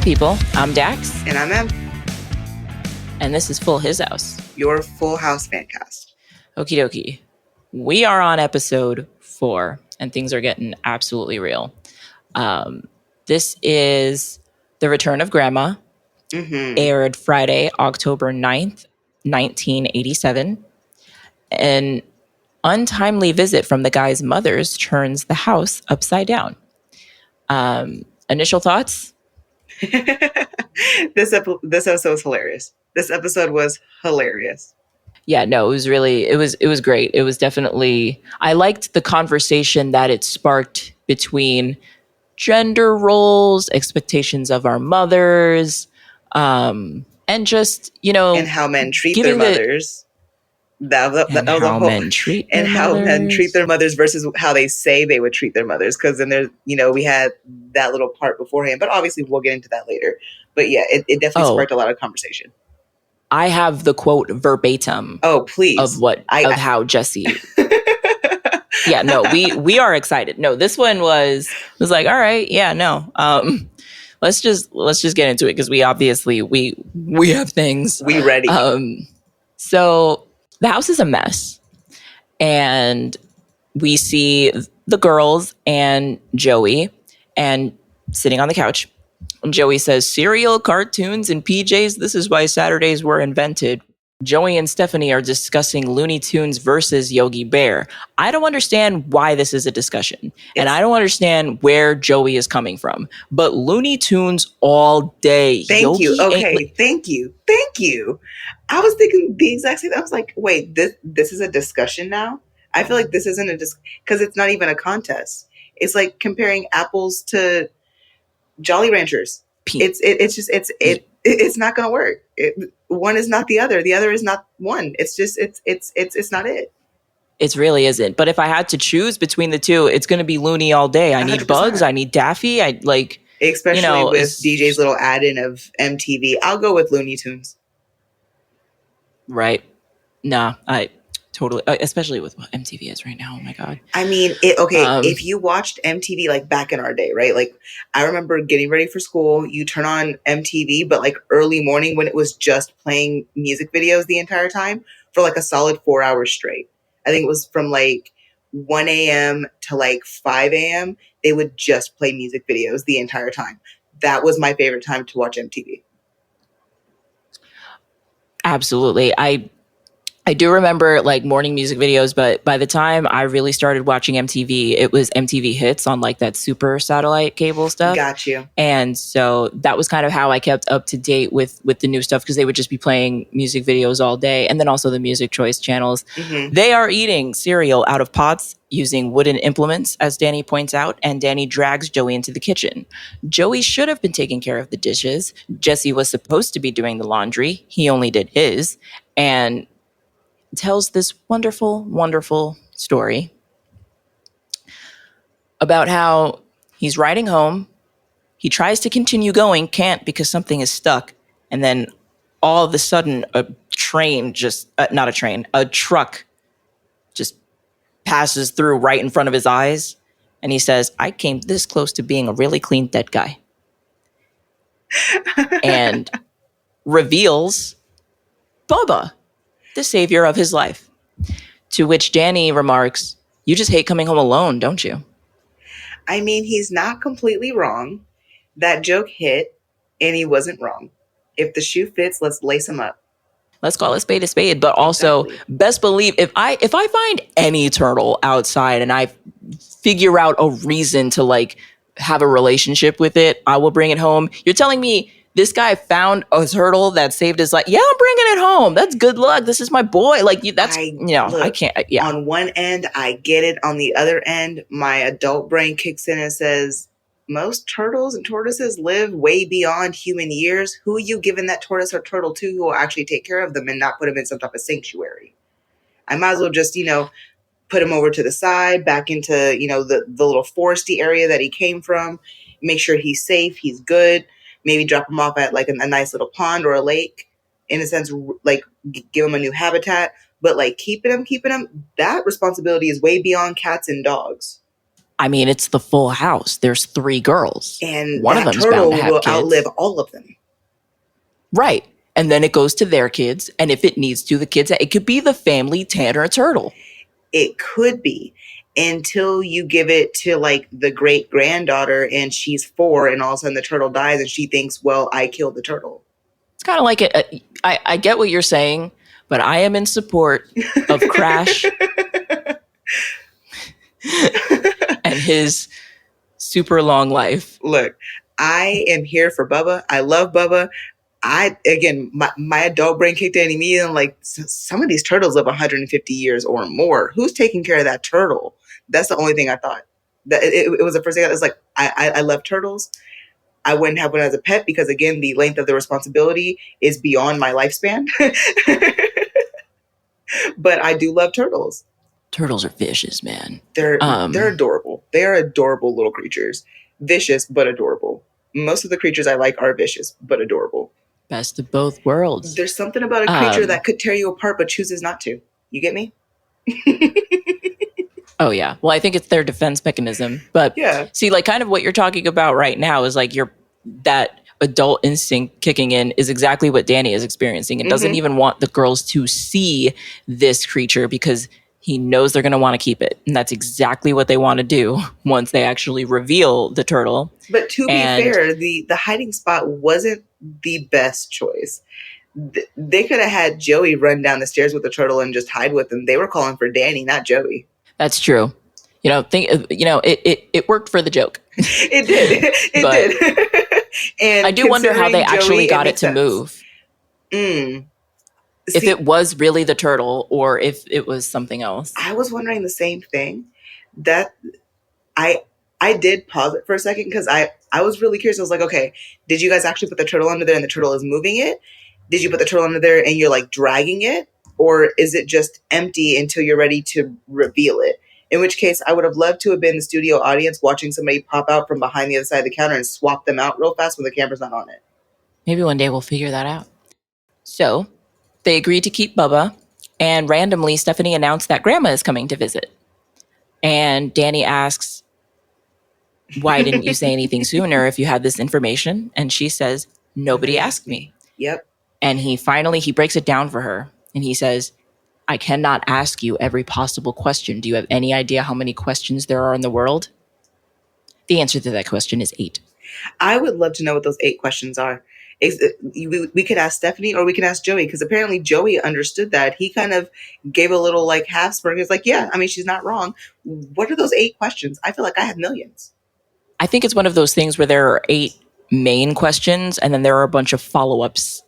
people. I'm Dax. And I'm Em. And this is Full His House. Your Full House Fancast. Okie dokie. We are on episode 4, and things are getting absolutely real. This is The Return of Grandma, aired Friday, October 9th, 1987. An untimely visit from the guy's mother's turns the house upside down. Initial thoughts? This episode was hilarious. This episode was hilarious. Yeah, no, it was great. It was definitely, I liked the conversation that it sparked between gender roles, expectations of our mothers, and just, and how men treat their mothers. How men treat their mothers versus how they say they would treat their mothers. Because then there's, we had that little part beforehand, but obviously we'll get into that later. But yeah, it definitely sparked a lot of conversation. I have the quote verbatim. Oh, please. Of how Jesse. Yeah, no, we are excited. No, this one was like, all right, yeah, no. Let's just get into it because we obviously we have things. We ready. So the house is a mess, and we see the girls and Joey and sitting on the couch. And Joey says, cereal, cartoons, and PJs. This is why Saturdays were invented. Joey and Stephanie are discussing Looney Tunes versus Yogi Bear. I don't understand why this is a discussion. And I don't understand where Joey is coming from. But Looney Tunes all day. Thank you. Okay, thank you. I was thinking the exact same thing. I was like, wait, this is a discussion now? I feel like this isn't a discussion because it's not even a contest. It's like comparing apples to Jolly Ranchers. It's not going to work. One is not the other. The other is not one. It's just, it's not it. It really isn't. But if I had to choose between the two, it's going to be Looney all day. I need 100%. Bugs. I need Daffy. Especially with DJ's little add-in of MTV. I'll go with Looney Tunes. Right. Nah, I totally, especially with what MTV is right now. Oh my God. I mean, if you watched MTV like back in our day, right? Like I remember getting ready for school, you turn on MTV, but like early morning when it was just playing music videos the entire time for like a solid 4 hours straight. I think it was from like 1 a.m. to like 5 a.m. They would just play music videos the entire time. That was my favorite time to watch MTV. Absolutely. I do remember like morning music videos, but by the time I really started watching MTV, it was MTV Hits on like that super satellite cable stuff. Got you. And so that was kind of how I kept up to date with the new stuff because they would just be playing music videos all day. And then also the Music Choice channels. Mm-hmm. They are eating cereal out of pots using wooden implements, as Danny points out, and Danny drags Joey into the kitchen. Joey should have been taking care of the dishes. Jesse was supposed to be doing the laundry. He only did his. And tells this wonderful, wonderful story about how he's riding home. He tries to continue going, can't because something is stuck. And then all of a sudden, a truck just passes through right in front of his eyes. And he says, I came this close to being a really clean dead guy. And reveals Bubba, the savior of his life. To which Danny remarks, you just hate coming home alone, don't you? I mean, he's not completely wrong. That joke hit, and he wasn't wrong. If the shoe fits, let's lace him up. Let's call a spade, but also best believe if I find any turtle outside and I figure out a reason to like have a relationship with it, I will bring it home. You're telling me this guy found a turtle that saved his life. Yeah, I'm bringing it home. That's good luck. This is my boy. Like I can't. Yeah. On one end, I get it. On the other end, my adult brain kicks in and says, most turtles and tortoises live way beyond human years. Who are you giving that tortoise or turtle to who will actually take care of them and not put them in some type of sanctuary? I might as well just, put him over to the side, back into, the little foresty area that he came from. Make sure he's safe. He's good. Maybe drop him off at like a nice little pond or a lake, in a sense, like give him a new habitat. But like keeping him, that responsibility is way beyond cats and dogs. I mean, it's the full house. There's 3 girls. And One of that them's bound turtle to have will kids. outlive all of them. Right. And then it goes to their kids. And if it needs to, the kids, it could be the family Tanner turtle. It could be, until you give it to like the great granddaughter and she's 4 and all of a sudden the turtle dies and she thinks, well, I killed the turtle. It's kind of like I get what you're saying, but I am in support of Crash and his super long life. Look, I am here for Bubba. I love Bubba. My adult brain kicked in immediately. And like, some of these turtles live 150 years or more. Who's taking care of that turtle? That's the only thing I thought. That it was the first thing. I was like, I love turtles. I wouldn't have one as a pet because, again, the length of the responsibility is beyond my lifespan. But I do love turtles. Turtles are vicious, man. They're adorable. They are adorable little creatures. Vicious, but adorable. Most of the creatures I like are vicious, but adorable. Best of both worlds. There's something about a creature that could tear you apart, but chooses not to. You get me? Oh, yeah. Well, I think it's their defense mechanism. But yeah. See, like kind of what you're talking about right now is like that adult instinct kicking in is exactly what Danny is experiencing. It doesn't even want the girls to see this creature because he knows they're going to want to keep it. And that's exactly what they want to do once they actually reveal the turtle. But to be fair, the hiding spot wasn't the best choice. They could have had Joey run down the stairs with the turtle and just hide with them. They were calling for Danny, not Joey. That's true. It worked for the joke. It did. It did. And I do wonder how they actually got it to move. If it was really the turtle or if it was something else. I was wondering the same thing. That I did pause it for a second because I was really curious. I was like, okay, did you guys actually put the turtle under there and the turtle is moving it? Did you put the turtle under there and you're like dragging it? Or is it just empty until you're ready to reveal it? In which case, I would have loved to have been the studio audience watching somebody pop out from behind the other side of the counter and swap them out real fast when the camera's not on it. Maybe one day we'll figure that out. So they agreed to keep Bubba, and randomly Stephanie announced that Grandma is coming to visit. And Danny asks, why didn't you say anything sooner if you had this information? And she says, nobody asked me. Yep. And he breaks it down for her. And he says, I cannot ask you every possible question. Do you have any idea how many questions there are in the world? The answer to that question is 8. I would love to know what those 8 questions are. We could ask Stephanie or we can ask Joey, because apparently Joey understood that. He kind of gave a little like half smirk. He was like, yeah, I mean, she's not wrong. What are those 8 questions? I feel like I have millions. I think it's one of those things where there are 8 main questions and then there are a bunch of follow-ups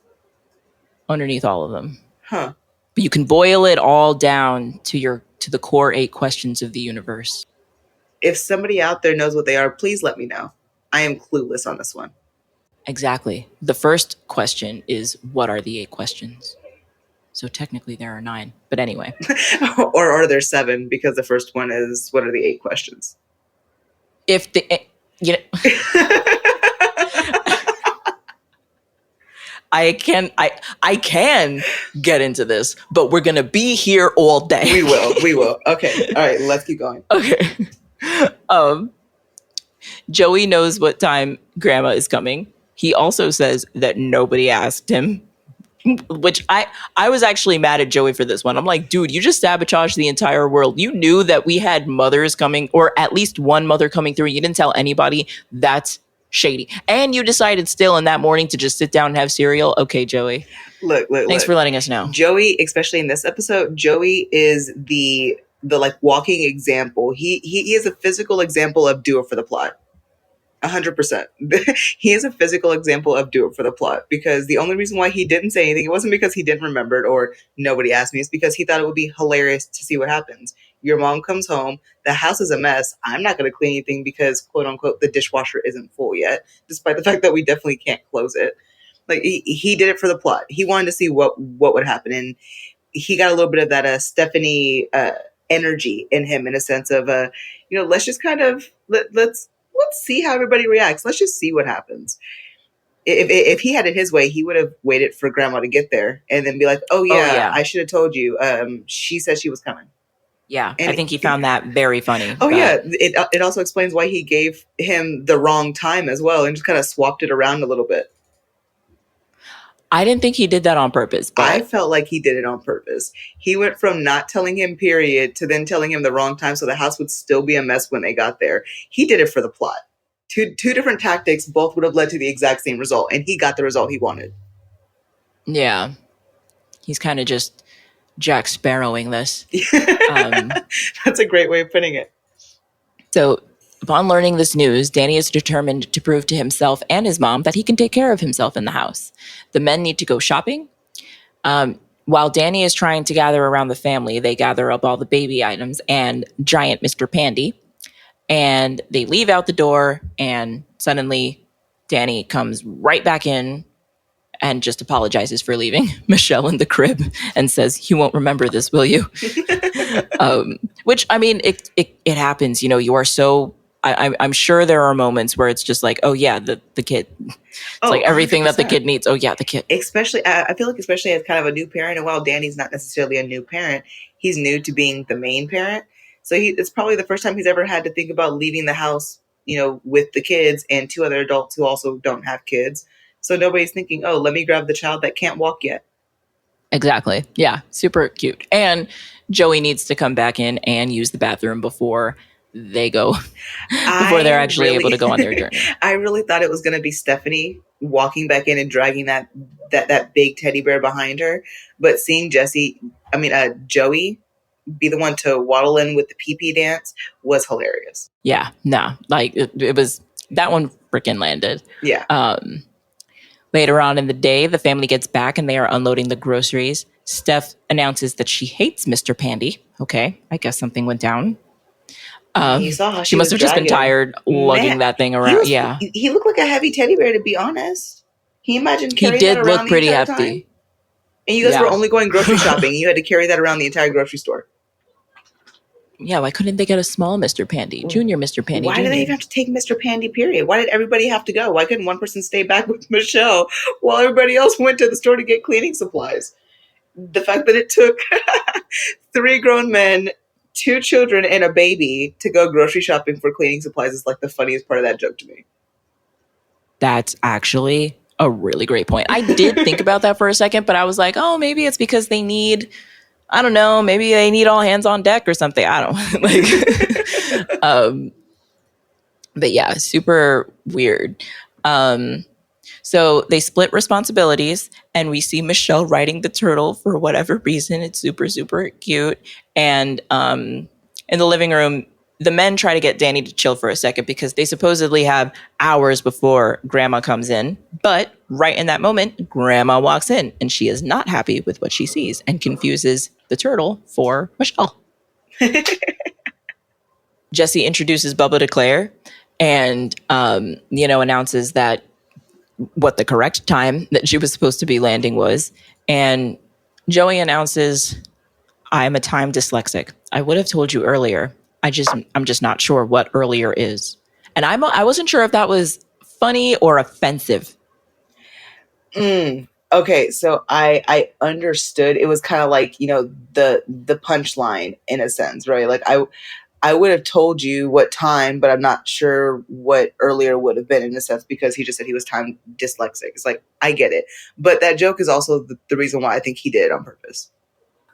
underneath all of them. Huh. But you can boil it all down to the core 8 questions of the universe. If somebody out there knows what they are, please let me know. I am clueless on this one. Exactly. The first question is, what are the 8 questions? So technically there are 9. But anyway. Or are there 7? Because the first one is, what are the 8 questions? If the... I can get into this, but we're going to be here all day. We will. Okay. All right. Let's keep going. Okay. Joey knows what time Grandma is coming. He also says that nobody asked him, which I was actually mad at Joey for this one. I'm like, dude, you just sabotaged the entire world. You knew that we had mothers coming, or at least one mother coming through. You didn't tell anybody. That's shady. And you decided still in that morning to just sit down and have cereal. Okay, Joey. Look. Thanks for letting us know. Joey, especially in this episode, Joey is the like walking example. He is a physical example of do it for the plot. 100%. He is a physical example of do it for the plot, because the only reason why he didn't say anything, it wasn't because he didn't remember it or nobody asked me. It's because he thought it would be hilarious to see what happens. Your mom comes home, the house is a mess. I'm not going to clean anything because, quote unquote, the dishwasher isn't full yet, despite the fact that we definitely can't close it. Like he did it for the plot. He wanted to see what would happen, and he got a little bit of that Stephanie energy in him, in a sense of let's just kind of let's see how everybody reacts. Let's just see what happens. If he had it his way, he would have waited for Grandma to get there and then be like, oh yeah. I should have told you. She said she was coming. Yeah, I And think he found that very funny. oh yeah, But it also explains why he gave him the wrong time as well, and just kind of swapped it around a little bit. I didn't think he did that on purpose. I But felt like he did it on purpose. He went from not telling him period to then telling him the wrong time, so the house would still be a mess when they got there. He did it for the plot. Two different tactics, both would have led to the exact same result, and he got the result he wanted. yeah, he's kind of just Jack Sparrowing this. That's a great way of putting it. So, upon learning this news, Danny is determined to prove to himself and his mom that he can take care of himself in the house. The men need to go shopping. While Danny is trying to gather around the family, they gather up all the baby items and giant Mr. Pandy. And they leave out the door, and suddenly Danny comes right back in and just apologizes for leaving Michelle in the crib and says, "You won't remember this, will you?" Which, I mean, it happens. You know, you are so. I'm sure there are moments where it's just like, oh yeah, the kid. It's like everything 100%. That the kid needs. Oh yeah, the kid. Especially, I feel like especially as kind of a new parent, and while Danny's not necessarily a new parent, he's new to being the main parent. So it's probably the first time he's ever had to think about leaving the house, you know, with the kids and two other adults who also don't have kids. So nobody's thinking, oh, let me grab the child that can't walk yet. Exactly. Yeah. Super cute. And Joey needs to come back in and use the bathroom before they go, before they're actually able to go on their journey. I really thought it was going to be Stephanie walking back in and dragging that big teddy bear behind her. But seeing Joey be the one to waddle in with the pee-pee dance was hilarious. Yeah. No, like it was, that one freaking landed. Yeah. Later on in the day, the family gets back and they are unloading the groceries. Steph announces that she hates Mr. Pandy. Okay, I guess something went down. You saw how she must have just been tired lugging that thing around. He looked like a heavy teddy bear, to be honest. Can you imagine carrying that around? He did look pretty hefty. Time? And you guys were only going grocery shopping. You had to carry that around the entire grocery store. Yeah, why couldn't they get a small Mr. Pandy, Junior Mr. Pandy? Why did they even have to take Mr. Pandy, period? Why did everybody have to go? Why couldn't one person stay back with Michelle while everybody else went to the store to get cleaning supplies? The fact that it took 3 grown men, 2 children, and a baby to go grocery shopping for cleaning supplies is like the funniest part of that joke to me. That's actually a really great point. I did think about that for a second, but I was like, oh, maybe it's because they need... I don't know. Maybe they need all hands on deck or something. I don't like. But yeah, super weird. So they split responsibilities, and we see Michelle riding the turtle for whatever reason. It's super, super cute. And in the living room, the men try to get Danny to chill for a second because they supposedly have hours before Grandma comes in. But right in that moment, Grandma walks in, and she is not happy with what she sees and confuses the turtle for Michelle. Jesse introduces Bubba to Claire and, announces that what the correct time that she was supposed to be landing was. And Joey announces, I'm a time dyslexic. I would have told you earlier. I'm just not sure what earlier is. And I wasn't sure if that was funny or offensive. Okay, so I understood. It was kind of like, the punchline in a sense, right? Like I would have told you what time, but I'm not sure what earlier would have been in a sense because he just said he was time dyslexic. It's like, I get it. But that joke is also the reason why I think he did it on purpose.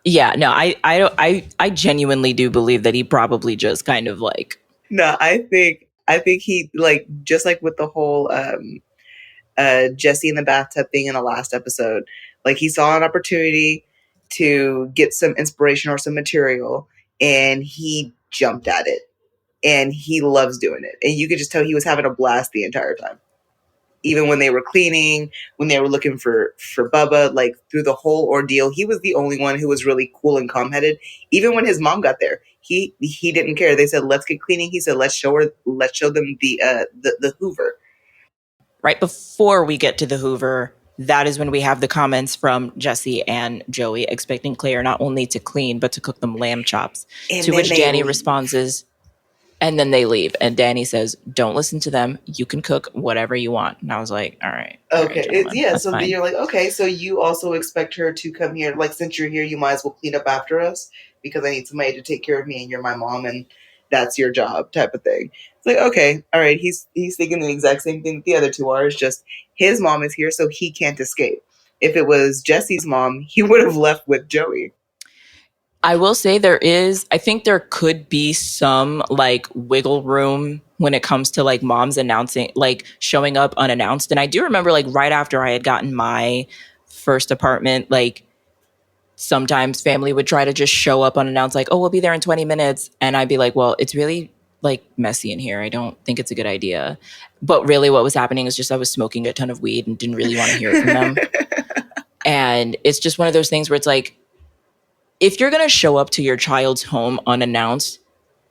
Yeah, no, I genuinely do believe that he probably just kind of like. No, I think he, like, just like with the whole Jesse in the bathtub thing in the last episode, like he saw an opportunity to get some inspiration or some material and he jumped at it, and he loves doing it. And you could just tell he was having a blast the entire time. Even when they were cleaning, when they were looking for Bubba, like through the whole ordeal, he was the only one who was really cool and calm-headed. Even when his mom got there, he didn't care. They said, let's get cleaning. He said, let's show them the Hoover. Right before we get to the Hoover, that is when we have the comments from Jesse and Joey expecting Claire not only to clean, but to cook them lamb chops. And to which Danny responds, and then they leave. And Danny says, don't listen to them. You can cook whatever you want. And I was like, all right. Okay. So fine. You're like, okay, so you also expect her to come here. Like, since you're here, you might as well clean up after us. because I need somebody to take care of me and you're my mom and that's your job type of thing. It's like, okay, all right, he's thinking the exact same thing that the other two are. It's just his mom is here so he can't escape. If it was Jesse's mom, he would have left with Joey. I will say I think there could be some like wiggle room when it comes to like moms announcing, like showing up unannounced. And I do remember like right after I had gotten my first apartment, like sometimes family would try to just show up unannounced, like, oh, we'll be there in 20 minutes. And I'd be like, well, it's really like messy in here. I don't think it's a good idea. But really what was happening is just I was smoking a ton of weed and didn't really want to hear it from them. And it's just one of those things where it's like, if you're going to show up to your child's home unannounced,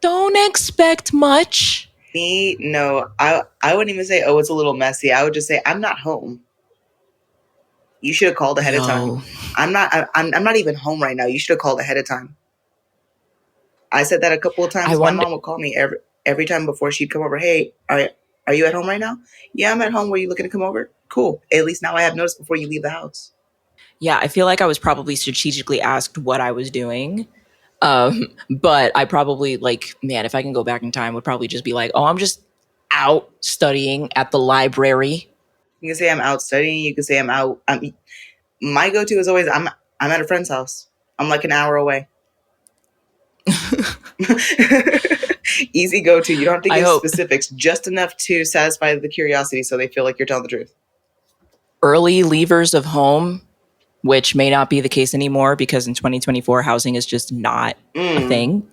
don't expect much. Me, no. I wouldn't even say, oh, it's a little messy. I would just say, I'm not home. You should have called ahead of time. I'm not even home right now. You should have called ahead of time. I said that a couple of times. My mom would call me every time before she'd come over. Hey, are you at home right now? Yeah, I'm at home. Were you looking to come over? Cool. At least now I have notice before you leave the house. Yeah, I feel like I was probably strategically asked what I was doing. But I probably like, man, if I can go back in time, would probably just be like, oh, I'm just out studying at the library. You can say I'm out studying. You can say I'm out. My go-to is always I'm at a friend's house. I'm like an hour away. Easy go-to. You don't have to give specifics, just enough to satisfy the curiosity so they feel like you're telling the truth. Early leavers of home, which may not be the case anymore because in 2024, housing is just not a thing.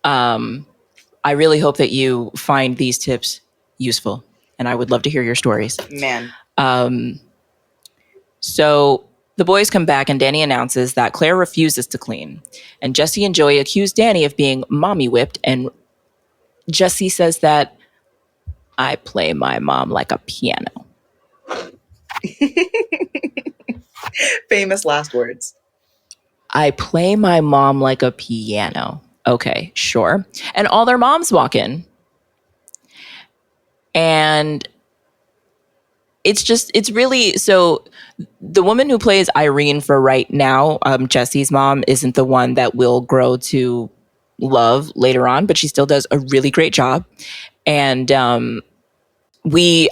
I really hope that you find these tips useful, and I would love to hear your stories. Man. So the boys come back, and Danny announces that Claire refuses to clean. And Jesse and Joey accuse Danny of being mommy whipped, and Jesse says that I play my mom like a piano. Famous last words. I play my mom like a piano. Okay, sure. And all their moms walk in. And it's really, so the woman who plays Irene for right now, Jesse's mom, isn't the one that we'll grow to love later on, but she still does a really great job. And I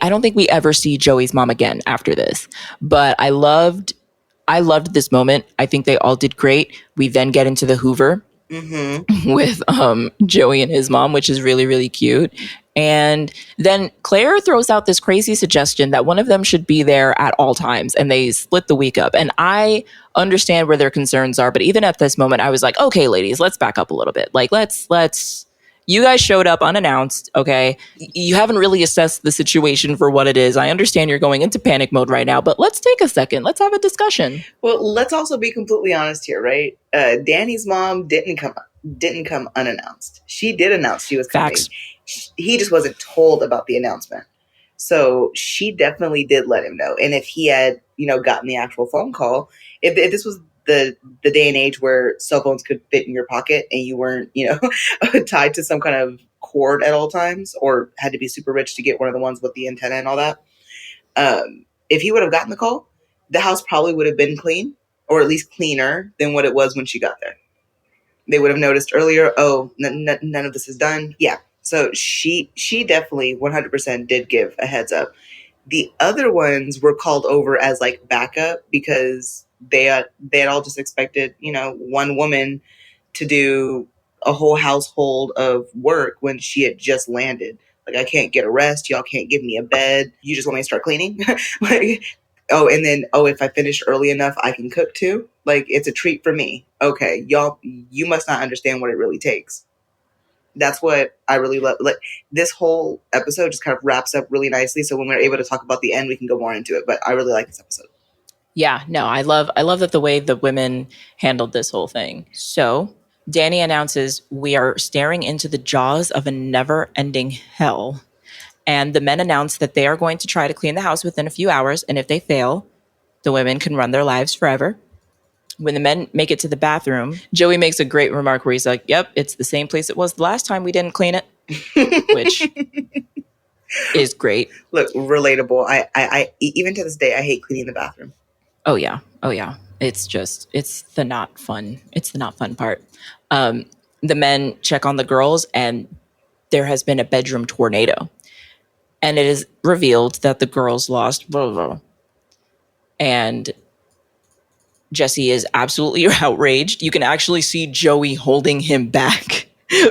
don't think we ever see Joey's mom again after this, but I loved this moment. I think they all did great. We then get into the Hoover with Joey and his mom, which is really, really cute. And then Claire throws out this crazy suggestion that one of them should be there at all times, and they split the week up. And I understand where their concerns are, but even at this moment, I was like, okay, ladies, let's back up a little bit. Like, let's you guys showed up unannounced, okay? You haven't really assessed the situation for what it is. I understand you're going into panic mode right now, but let's take a second. Let's have a discussion. Well, let's also be completely honest here, right? Danny's mom didn't come unannounced. She did announce she was coming. Facts. He just wasn't told about the announcement. So she definitely did let him know. And if he had, gotten the actual phone call, if this was the day and age where cell phones could fit in your pocket and you weren't, tied to some kind of cord at all times, or had to be super rich to get one of the ones with the antenna and all that. If he would have gotten the call, the house probably would have been clean, or at least cleaner than what it was when she got there. They would have noticed earlier, none of this is done. Yeah. So she definitely 100% did give a heads up. The other ones were called over as like backup because they had all just expected, one woman to do a whole household of work when she had just landed. Like, I can't get a rest. Y'all can't give me a bed. You just want me to start cleaning? If I finish early enough, I can cook too. Like, it's a treat for me. Okay, y'all, you must not understand what it really takes. That's what I really love. Like, this whole episode just kind of wraps up really nicely. So when we're able to talk about the end, we can go more into it. But I really like this episode. Yeah, no, I love that the way the women handled this whole thing. So Danny announces, we are staring into the jaws of a never-ending hell. And the men announce that they are going to try to clean the house within a few hours. And if they fail, the women can run their lives forever. When the men make it to the bathroom, Joey makes a great remark where he's like, yep, it's the same place it was the last time we didn't clean it, which is great. Look, relatable. I even to this day, I hate cleaning the bathroom. Oh, yeah. it's the not fun. It's the not fun part. The men check on the girls, and there has been a bedroom tornado, and it is revealed that the girls lost blah, blah, blah. And Jesse is absolutely outraged. You can actually see Joey holding him back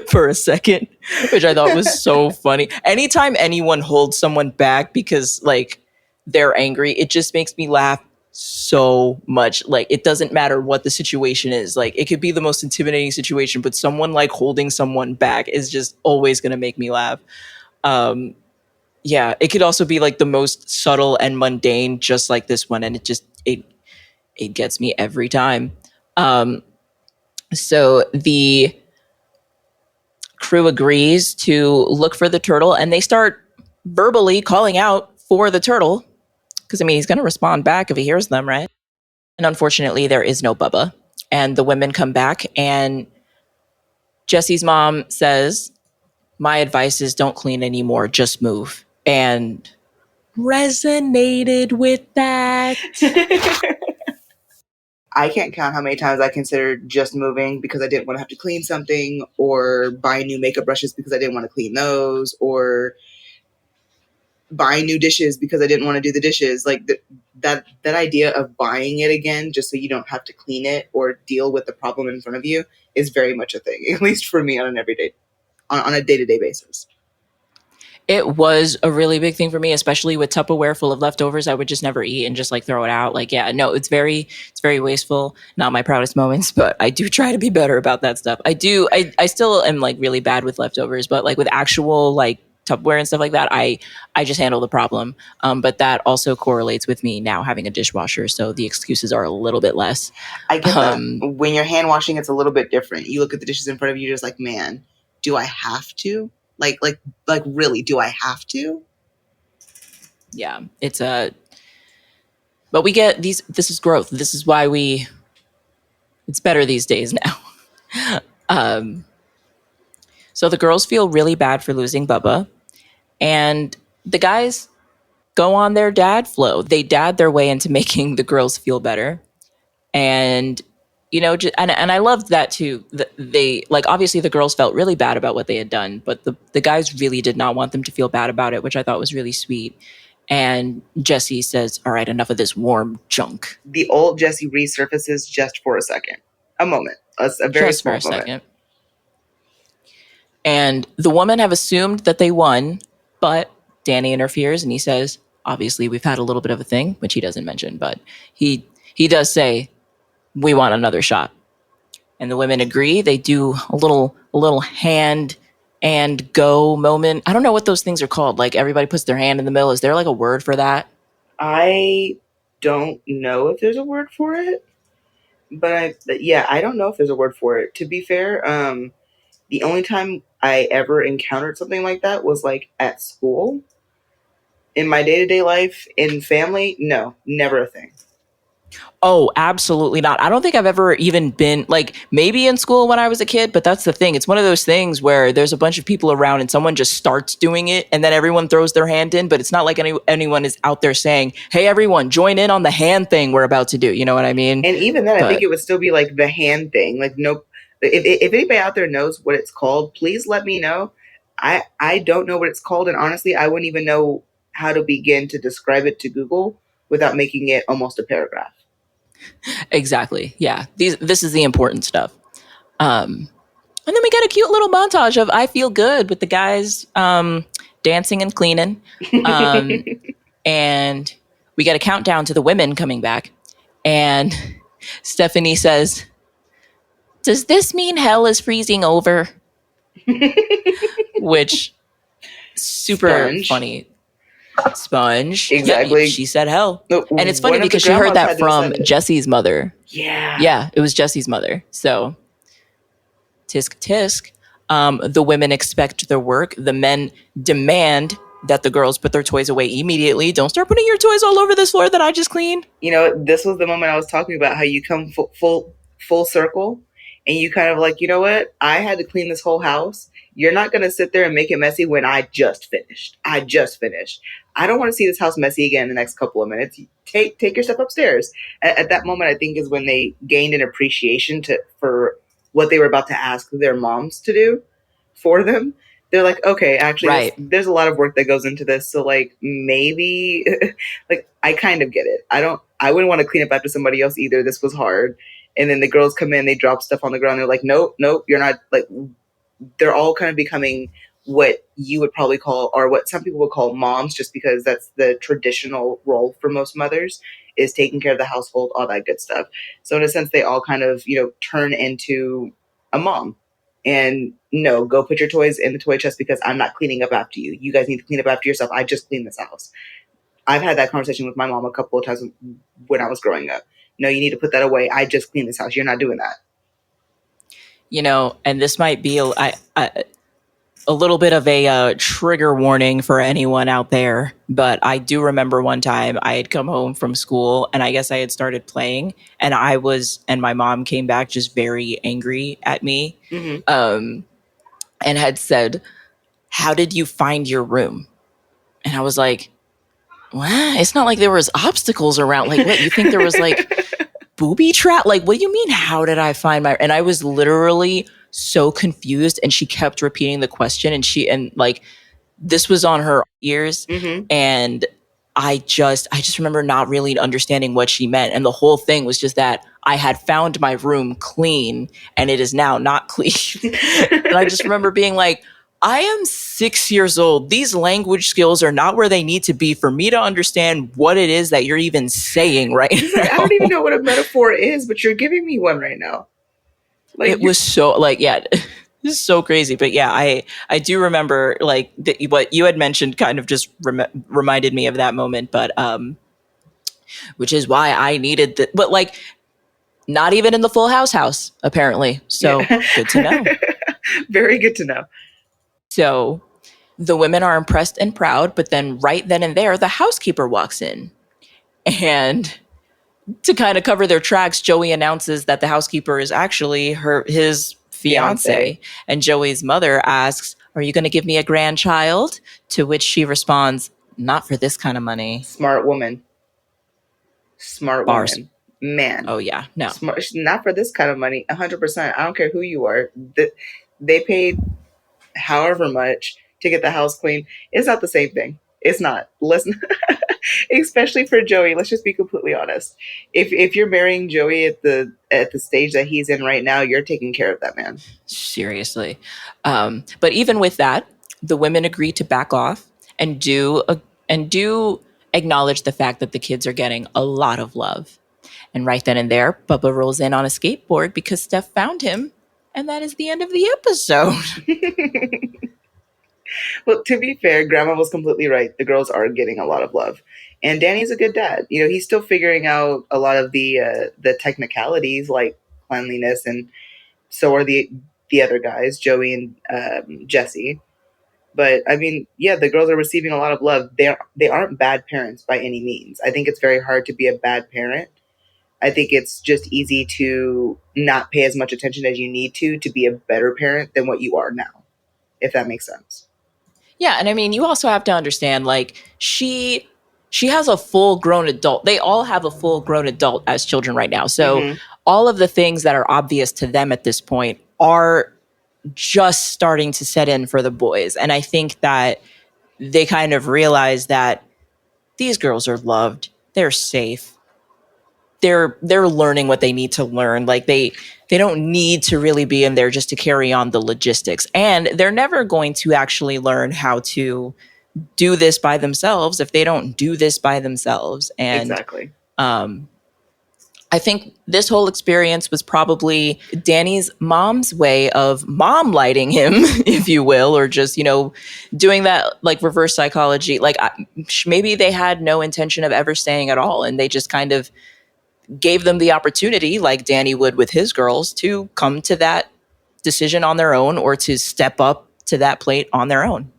for a second, which I thought was so funny. Anytime anyone holds someone back because like they're angry, it just makes me laugh so much. Like it doesn't matter what the situation is. Like it could be the most intimidating situation, but someone like holding someone back is just always going to make me laugh. Yeah, it could also be like the most subtle and mundane, just like this one, and it gets me every time. So the crew agrees to look for the turtle, and they start verbally calling out for the turtle because I mean he's going to respond back if he hears them, right? And unfortunately, there is no Bubba, and the women come back, and Jesse's mom says, "My advice is don't clean anymore, just move." And resonated with that. I can't count how many times I considered just moving because I didn't want to have to clean something, or buy new makeup brushes because I didn't want to clean those, or buy new dishes because I didn't want to do the dishes. Like that idea of buying it again just so you don't have to clean it or deal with the problem in front of you is very much a thing, at least for me on an everyday, on a day-to-day basis. It was a really big thing for me, especially with Tupperware full of leftovers I would just never eat and just like throw it out. Like, yeah, no, it's very wasteful. Not my proudest moments, but I do try to be better about that stuff. I still am like really bad with leftovers, but like with actual like Tupperware and stuff like that, I just handle the problem. But that also correlates with me now having a dishwasher, so the excuses are a little bit less. I get that. When you're hand washing, it's a little bit different. You look at the dishes in front of you, you're just like, man, do I have to? Like really, do I have to? Yeah, it's a. But we get these. This is growth. This is why we. It's better these days now. So the girls feel really bad for losing Bubba, and the guys go on their dad flow. They dad their way into making the girls feel better, and you know, and I loved that too. They like obviously the girls felt really bad about what they had done, but the guys really did not want them to feel bad about it, which I thought was really sweet. And Jesse says, "All right, enough of this warm junk." The old Jesse resurfaces just for a second, a moment, a very just for small a moment. second. And the women have assumed that they won, but Danny interferes and he says, "Obviously, we've had a little bit of a thing," which he doesn't mention, but he does say, "We want another shot." And the women agree. They do a little hand and go moment. I don't know what those things are called. Like everybody puts their hand in the middle. Is there like a word for that? I don't know if there's a word for it, but I don't know if there's a word for it. To be fair, the only time I ever encountered something like that was like at school. In my day-to-day life, in family, no, never a thing. Oh, absolutely not. I don't think I've ever even been like maybe in school when I was a kid, but that's the thing. It's one of those things where there's a bunch of people around and someone just starts doing it and then everyone throws their hand in, but it's not like anyone is out there saying, "Hey, everyone, join in on the hand thing we're about to do." You know what I mean? And even then, I think it would still be like the hand thing. Like, nope. If anybody out there knows what it's called, please let me know. I don't know what it's called, and honestly, I wouldn't even know how to begin to describe it to Google without making it almost a paragraph. Exactly. Yeah. This is the important stuff. And then we get a cute little montage of "I feel good" with the guys dancing and cleaning. And we get a countdown to the women coming back. And Stephanie says, "Does this mean hell is freezing over?" Which super funny. Sponge. Exactly. Yeah, she said hell. And it's funny because she heard that from Jesse's mother. Yeah. Yeah, it was Jesse's mother. So tisk tisk. The women expect their work. The men demand that the girls put their toys away immediately. Don't start putting your toys all over this floor that I just cleaned. You know, this was the moment I was talking about, how you come full circle and you kind of like, you know what? I had to clean this whole house You're not going to sit there and make it messy when I just finished. I don't want to see this house messy again in the next couple of minutes. Take your stuff upstairs. At that moment, I think is when they gained an appreciation for what they were about to ask their moms to do for them. They're like, okay, actually, Right. there's a lot of work that goes into this. So like maybe, like I kind of get it. I wouldn't want to clean up after somebody else either. This was hard. And then the girls come in, they drop stuff on the ground. They're like, nope, you're not. Like, they're all kind of becoming what you would probably call, or what some people would call moms, just because that's the traditional role for most mothers, is taking care of the household, all that good stuff. So in a sense, they all kind of, turn into a mom. And no, go put your toys in the toy chest because I'm not cleaning up after you. You guys need to clean up after yourself. I just cleaned this house. I've had that conversation with my mom a couple of times when I was growing up. No, you need to put that away. I just cleaned this house. You're not doing that. And this might be a little bit of a trigger warning for anyone out there, but I do remember one time I had come home from school and I guess I had started playing, and my mom came back just very angry at me, and had said, "How did you find your room?" And I was like, "What? It's not like there was obstacles around. Like, what? You think there was like booby trap? Like, what do you mean? How did I find my?" And I was literally so confused, and she kept repeating the question, and like this was on her ears, and I just remember not really understanding what she meant, and the whole thing was just that I had found my room clean and it is now not clean. And I just remember being like, I am 6 years old. These language skills are not where they need to be for me to understand what it is that you're even saying right now. I don't even know what a metaphor is, but you're giving me one right now. Like, it was so like, yeah, this is so crazy. But yeah, I do remember like what you had mentioned kind of just reminded me of that moment. But which is why I needed the, but like not even in the Full House apparently. So yeah. Good to know. Very good to know. So the women are impressed and proud, but then right then and there, the housekeeper walks in. And to kind of cover their tracks, Joey announces that the housekeeper is actually his fiance. And Joey's mother asks, "Are you going to give me a grandchild?" To which she responds, "Not for this kind of money." Smart woman. Woman. Man. Oh, yeah. No. Smart, not for this kind of money. 100%. I don't care who you are. They paid however much to get the house clean. It's not the same thing. It's not. Listen, especially for Joey. Let's just be completely honest. If you're marrying Joey at the stage that he's in right now, you're taking care of that man. Seriously. But even with that, the women agree to back off and do acknowledge the fact that the kids are getting a lot of love. And right then and there, Bubba rolls in on a skateboard because Steph found him. And that is the end of the episode. Well, to be fair, Grandma was completely right. The girls are getting a lot of love. And Danny's a good dad. He's still figuring out a lot of the technicalities like cleanliness, and so are the other guys, Joey and Jesse. But I mean, yeah, the girls are receiving a lot of love. They aren't bad parents by any means. I think it's very hard to be a bad parent. I think it's just easy to not pay as much attention as you need to be a better parent than what you are now, if that makes sense. Yeah, and I mean, you also have to understand, like, she has a full-grown adult. They all have a full-grown adult as children right now. So all of the things that are obvious to them at this point are just starting to set in for the boys. And I think that they kind of realize that these girls are loved. They're safe. They're learning what they need to learn. Like they don't need to really be in there just to carry on the logistics. And they're never going to actually learn how to do this by themselves if they don't do this by themselves. And exactly. I think this whole experience was probably Danny's mom's way of mom lighting him, if you will, or just, doing that like reverse psychology. Like maybe they had no intention of ever staying at all. And they just kind of gave them the opportunity, like Danny would with his girls, to come to that decision on their own or to step up to that plate on their own.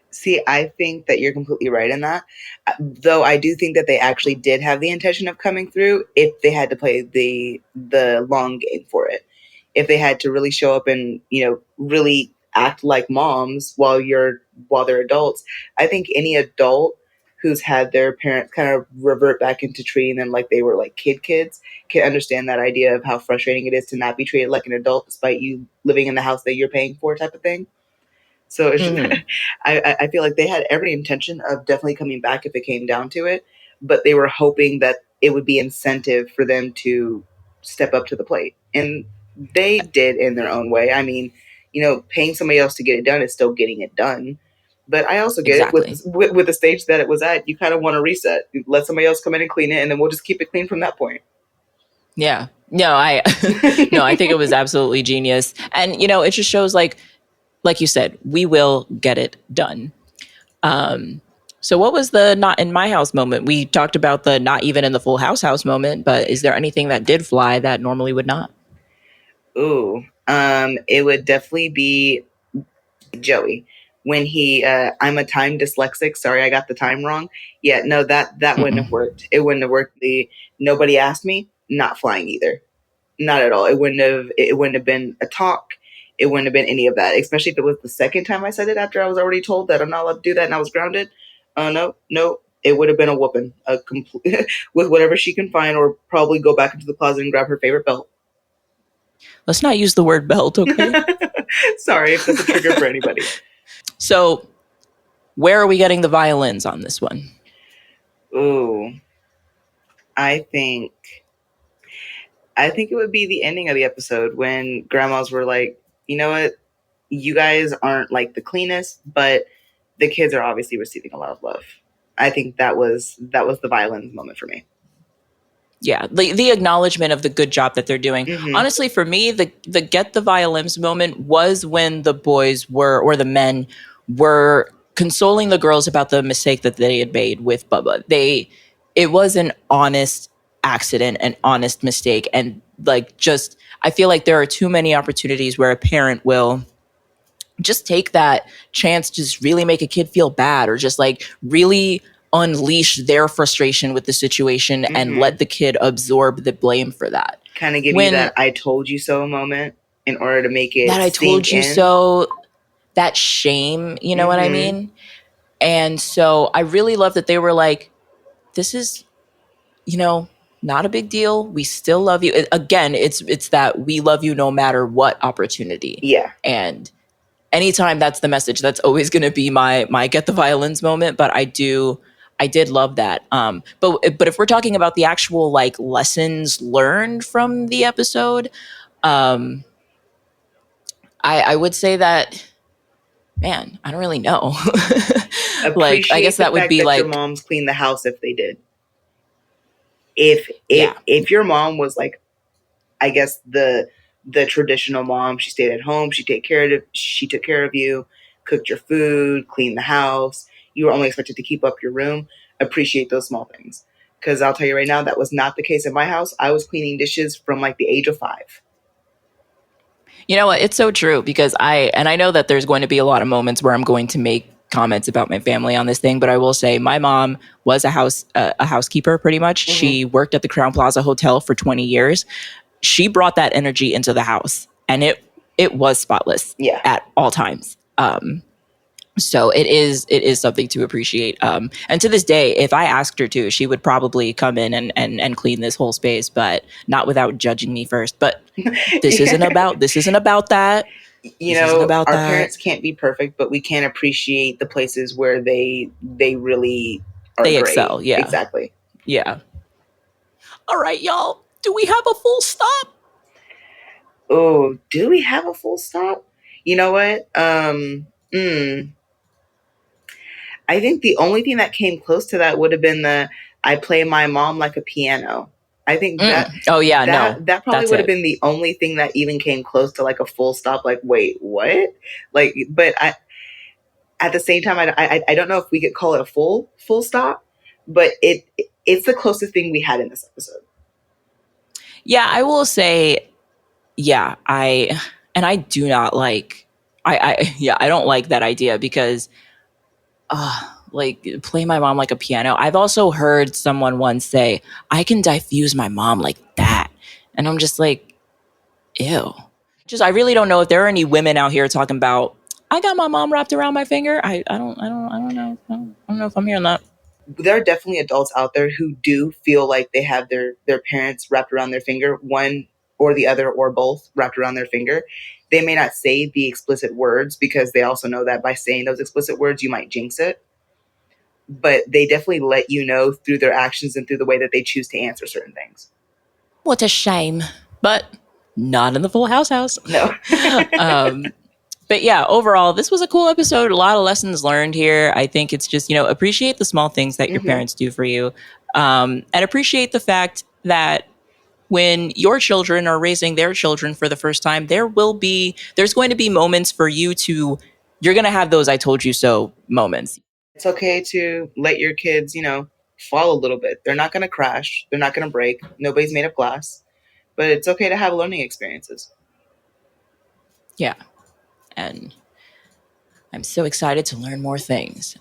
See, I think that you're completely right in that. Though I do think that they actually did have the intention of coming through if they had to play the long game for it. If they had to really show up and, really act like moms while they're adults. I think any adult who's had their parents kind of revert back into treating them like they were like kids can understand that idea of how frustrating it is to not be treated like an adult despite you living in the house that you're paying for, type of thing. So it's just, Mhm. I feel like they had every intention of definitely coming back if it came down to it, but they were hoping that it would be incentive for them to step up to the plate. And they did in their own way. I mean, paying somebody else to get it done is still getting it done. But I also get it Exactly. with the stage that it was at. You kind of want to reset, let somebody else come in and clean it, and then we'll just keep it clean from that point. Yeah. No, I no, I think it was absolutely genius. And it just shows like you said, we will get it done. So what was the not in my house moment? We talked about the not even in the full house moment, but is there anything that did fly that normally would not? Ooh, it would definitely be Joey when he I'm a time dyslexic. Sorry, I got the time wrong. Yeah, no, that wouldn't have Mm-mm. worked. It wouldn't have worked. The nobody asked me, not flying either. Not at all. It wouldn't have been a talk. It wouldn't have been any of that. Especially if it was the second time I said it after I was already told that I'm not allowed to do that and I was grounded. No, no. It would have been a whooping, a complete with whatever she can find, or probably go back into the closet and grab her favorite belt. Let's not use the word belt, okay? Sorry if that's a trigger for anybody. So where are we getting the violins on this one? Ooh, I think I think it would be the ending of the episode when grandmas were like, you know what, you guys aren't like the cleanest, but the kids are obviously receiving a lot of love. I think that was the violence moment for me. Yeah, the acknowledgement of the good job that they're doing. Hmm. Honestly, for me, the get the violins moment was when the boys were, or the men were, consoling the girls about the mistake that they had made with Bubba. It was an honest accident, an honest mistake, and just I feel like there are too many opportunities where a parent will just take that chance to just really make a kid feel bad, or just really unleash their frustration with the situation and Hmm. let the kid absorb the blame for that. Kind of give you When that "I told you so" moment in order to make that it I sink told you in. so, that shame, you know what I Hmm. mean? And so I really love that they were like, this is, you know, not a big deal. We still love you. Again, it's that we love you no matter what opportunity. Yeah. And anytime that's the message, that's always going to be my get the violins moment. But I did love that. But if we're talking about the actual lessons learned from the episode, um, I would say that, man, I don't really know. I guess Appreciate the that would fact be that your moms cleaned the house if they did. If yeah, if your mom was like, I guess the traditional mom, she stayed at home, she took care of you, cooked your food, cleaned the house. You were only expected to keep up your room. Appreciate those small things. Because I'll tell you right now, that was not the case in my house. I was cleaning dishes from like the age of 5. you know what? It's so true, because I know that there's going to be a lot of moments where I'm going to make comments about my family on this thing, but I will say my mom was a housekeeper pretty much. Hmm. She worked at the Crown Plaza Hotel for 20 years. She brought that energy into the house, and it was spotless Yeah. at all times. So it is something to appreciate. And to this day, if I asked her to, she would probably come in and clean this whole space, but not without judging me first. But this isn't about that. This isn't about Our that. parents can't be perfect, but we can appreciate the places where they really are They great. excel. Yeah. Exactly. Yeah. All right, y'all. Do we have a full stop? Oh, do we have a full stop? You know what? I think the only thing that came close to that would have been the "I play my mom like a piano." I think that Oh yeah, no. that probably That's would have it. been the only thing that even came close to like a full stop. Like, wait, what? Like, but at the same time, I don't know if we could call it a full stop, but it's the closest thing we had in this episode. Yeah, I will say, yeah, I do not like I don't like that idea, because play my mom like a piano. I've also heard someone once say, I can diffuse my mom like that. And I'm just like, ew. Just I really don't know if there are any women out here talking about I got my mom wrapped around my finger. I don't know. I don't know if I'm hearing that. There are definitely adults out there who do feel like they have their parents wrapped around their finger, one or the other or both wrapped around their finger. They may not say the explicit words because they also know that by saying those explicit words, you might jinx it. But they definitely let you know through their actions and through the way that they choose to answer certain things. What a shame. But not in the Full House house. No. But yeah, overall, this was a cool episode. A lot of lessons learned here. I think it's just, appreciate the small things that your parents do for you. And appreciate the fact that when your children are raising their children for the first time, there's going to be moments for you're going to have those I told you so moments. It's okay to let your kids, fall a little bit. They're not going to crash. They're not going to break. Nobody's made of glass. But it's okay to have learning experiences. Yeah. And I'm so excited to learn more things.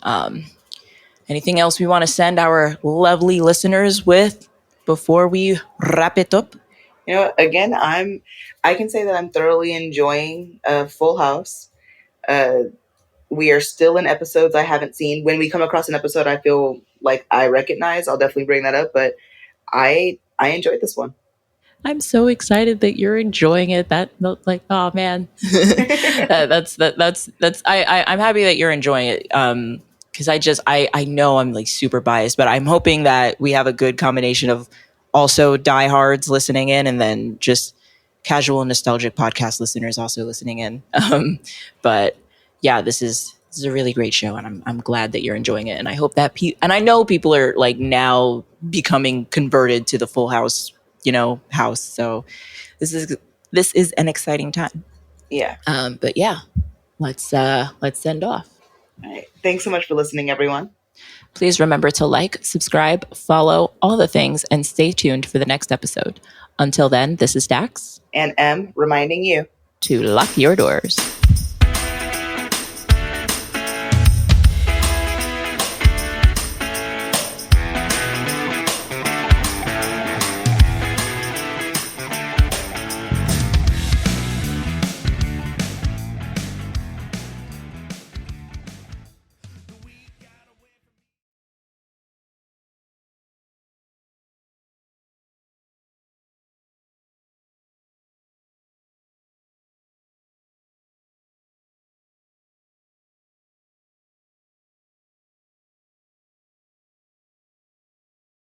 Anything else we want to send our lovely listeners with before we wrap it up? Again, I can say that I'm thoroughly enjoying Full House. We are still in episodes I haven't seen. When we come across an episode I feel like I recognize, I'll definitely bring that up. But I enjoyed this one. I'm so excited that you're enjoying it. Oh man, I'm happy that you're enjoying it. Because I know I'm like super biased, but I'm hoping that we have a good combination of also diehards listening in, and then just casual nostalgic podcast listeners also listening in. But yeah, this is a really great show, and I'm glad that you're enjoying it. And I hope that and I know people are like now becoming converted to the Full House house. So this is an exciting time. Yeah. But yeah, let's send off. All right. Thanks so much for listening, everyone. Please remember to like, subscribe, follow, all the things, and stay tuned for the next episode. Until then, this is Dax and M reminding you to lock your doors.